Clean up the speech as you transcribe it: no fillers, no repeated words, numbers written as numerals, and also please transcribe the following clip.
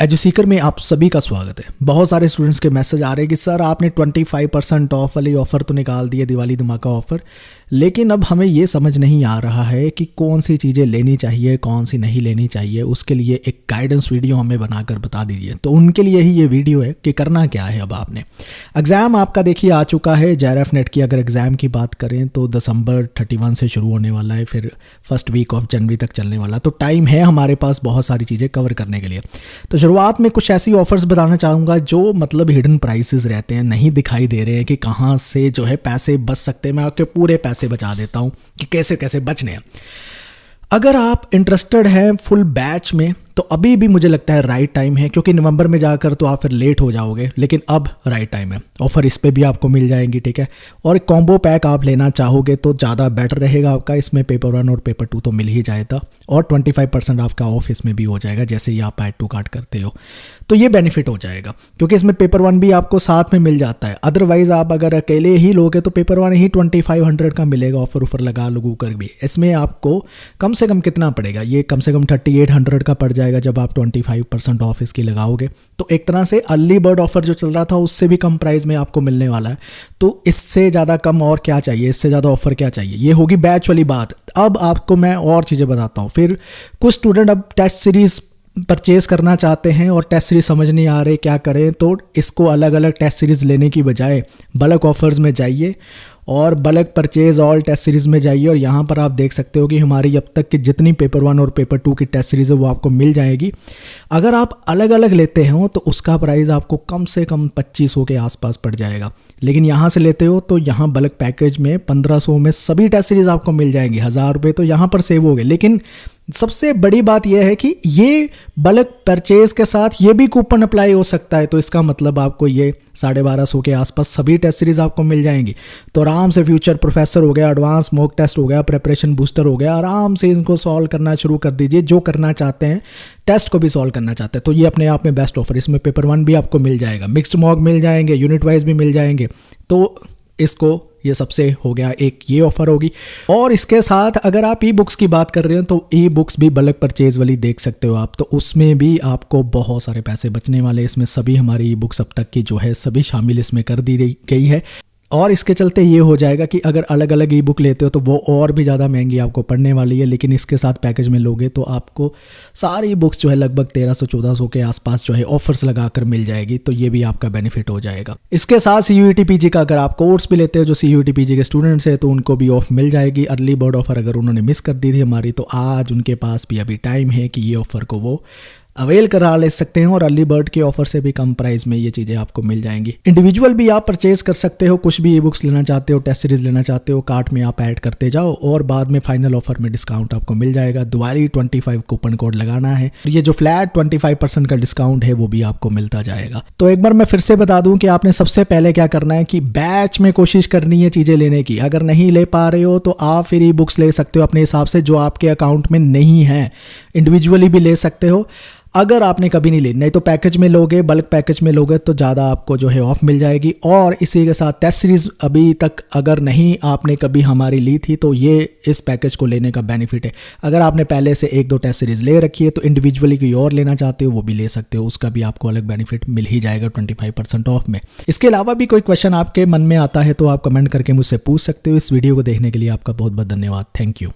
एजुसीकर में आप सभी का स्वागत है। बहुत सारे स्टूडेंट्स के मैसेज आ रहे हैं कि सर आपने 25% ऑफ वाली ऑफ़र तो निकाल दी है, दिवाली धमाका ऑफ़र, लेकिन अब हमें ये समझ नहीं आ रहा है कि कौन सी चीज़ें लेनी चाहिए, कौन सी नहीं लेनी चाहिए। उसके लिए एक गाइडेंस वीडियो हमें बनाकर बता दीजिए। तो उनके लिए ही ये वीडियो है कि करना क्या है। अब आपने एग्ज़ाम आपका देखिए आ चुका है। JRF नेट की अगर एग्ज़ाम की बात करें तो दिसंबर 31 से शुरू होने वाला है, फिर फर्स्ट वीक ऑफ जनवरी तक चलने वाला। तो टाइम है हमारे पास बहुत सारी चीज़ें कवर करने के लिए। तो शुरुआत में कुछ ऐसी ऑफर्स बताना चाहूँगा जो मतलब हिडन प्राइसेस रहते हैं, नहीं दिखाई दे रहे हैं कि कहाँ से जो है पैसे बच सकते हैं। मैं आपके पूरे पैसे बचा देता हूँ कि कैसे कैसे बचने हैं। अगर आप इंटरेस्टेड हैं फुल बैच में तो अभी भी मुझे लगता है राइट टाइम है, क्योंकि नवंबर में जाकर तो आप फिर लेट हो जाओगे, लेकिन अब राइट टाइम है। ऑफ़र इस पे भी आपको मिल जाएंगी, ठीक है। और कॉम्बो पैक आप लेना चाहोगे तो ज़्यादा बेटर रहेगा आपका। इसमें पेपर 1 और पेपर 2 तो मिल ही जाएगा और 25% आपका ऑफ इसमें भी हो जाएगा जैसे ही आप ऐड टू कार्ट करते हो। तो ये बेनिफिट हो जाएगा क्योंकि इसमें पेपर 1 भी आपको साथ में मिल जाता है। अदरवाइज़ आप अगर अकेले ही लोगे तो पेपर 1 ही 2500 का मिलेगा ऑफर लगा लगू कर भी। इसमें आपको कम से कम कितना पड़ेगा, ये कम से कम 3800 का पड़ जाएगा जब आप 25% ऑफ इसकी लगाओगे। तो एक तरह से अर्ली बर्ड ऑफर जो चल रहा था उससे भी कम प्राइस में आपको मिलने वाला है। तो इससे ज़्यादा कम और क्या चाहिए, इससे ज़्यादा ऑफर क्या चाहिए। ये होगी बैच वाली बात। अब आपको मैं और चीज़ें बताता हूँ। फिर कुछ स्टूडेंट अब टेस्ट सीरीज़ परचेज़ करना चाहते हैं और टेस्ट सीरीज समझ नहीं आ रहे क्या करें, तो इसको अलग अलग टेस्ट सीरीज़ लेने की बजाय बल्क ऑफर्स में जाइए और bulk purchase all test series में जाइए। और यहाँ पर आप देख सकते हो कि हमारी अब तक की जितनी पेपर 1 और पेपर 2 की टेस्ट सीरीज़ है वो आपको मिल जाएगी। अगर आप अलग अलग लेते हो तो उसका प्राइस आपको कम से कम 2500 के आसपास पड़ जाएगा। लेकिन यहाँ से लेते हो तो यहाँ बल्क पैकेज में 1500 में सभी टेस्ट सीरीज़ आपको मिल जाएंगी। 1000 रुपये तो यहाँ पर सेव हो गए। लेकिन सबसे बड़ी बात यह है कि ये बल्क परचेज के साथ ये भी कूपन अप्लाई हो सकता है। तो इसका मतलब आपको ये 1250 के आसपास सभी टेस्ट सीरीज़ आपको मिल जाएंगी। तो आराम से फ्यूचर प्रोफेसर हो गया, एडवांस मॉक टेस्ट हो गया, प्रिपरेशन बूस्टर हो गया, आराम से इनको सॉल्व करना शुरू कर दीजिए। जो करना चाहते हैं, टेस्ट को भी सॉल्व करना चाहते हैं, तो ये अपने आप में बेस्ट ऑफर। इसमें पेपर 1 भी आपको मिल जाएगा, मिक्स्ड मॉक मिल जाएंगे, यूनिट वाइज भी मिल जाएंगे। तो इसको ये सबसे हो गया, एक ये ऑफर होगी। और इसके साथ अगर आप ई बुक्स की बात कर रहे हो तो ई बुक्स भी बल्क परचेज वाली देख सकते हो आप। तो उसमें भी आपको बहुत सारे पैसे बचने वाले। इसमें सभी हमारी ई बुक्स अब तक की जो है सभी शामिल इसमें कर दी गई है। और इसके चलते ये हो जाएगा कि अगर अलग अलग ई बुक लेते हो तो वो और भी ज़्यादा महंगी आपको पड़ने वाली है। लेकिन इसके साथ पैकेज में लोगे तो आपको सारी बुक्स जो है लगभग 1300-1400 के आसपास जो है ऑफर्स लगाकर मिल जाएगी। तो ये भी आपका बेनिफिट हो जाएगा। इसके साथ CUET PG का अगर आप कोर्स भी लेते हो, जो CUET PG के स्टूडेंट्स हैं, तो उनको भी ऑफ मिल जाएगी। अर्ली बर्ड ऑफर अगर उन्होंने मिस कर दी थी हमारी, तो आज उनके पास भी अभी टाइम है कि ये ऑफर को वो अवेल करा ले सकते हैं। और अर्ली बर्ड के ऑफर से भी कम प्राइस में ये चीज़ें आपको मिल जाएंगी। इंडिविजुअल भी आप परचेज कर सकते हो। कुछ भी ई बुक्स लेना चाहते हो, टेस्ट सीरीज लेना चाहते हो, कार्ट में आप ऐड करते जाओ और बाद में फाइनल ऑफर में डिस्काउंट आपको मिल जाएगा। दिवाली 25 कूपन कोड लगाना है। ये जो फ्लैट 25% का डिस्काउंट है वो भी आपको मिलता जाएगा। तो एक बार मैं फिर से बता दूं कि आपने सबसे पहले क्या करना है कि बैच में कोशिश करनी है चीज़ें लेने की। अगर नहीं ले पा रहे हो तो आप फिर ई बुक्स ले सकते हो अपने हिसाब से, जो आपके अकाउंट में नहीं है। इंडिविजुअली भी ले सकते हो अगर आपने कभी नहीं ली। नहीं तो पैकेज में लोगे, बल्क पैकेज में लोगे तो ज़्यादा आपको जो है ऑफ मिल जाएगी। और इसी के साथ टेस्ट सीरीज़ अभी तक अगर नहीं आपने कभी हमारी ली थी तो ये इस पैकेज को लेने का बेनिफिट है। अगर आपने पहले से 1-2 टेस्ट सीरीज़ ले रखी है तो इंडिविजुअली कोई और लेना चाहते हो वो भी ले सकते हो, उसका भी आपको अलग बेनिफिट मिल ही जाएगा 25% ऑफ में। इसके अलावा भी कोई क्वेश्चन आपके मन में आता है तो आप कमेंट करके मुझसे पूछ सकते हो। इस वीडियो को देखने के लिए आपका बहुत बहुत धन्यवाद। Thank you.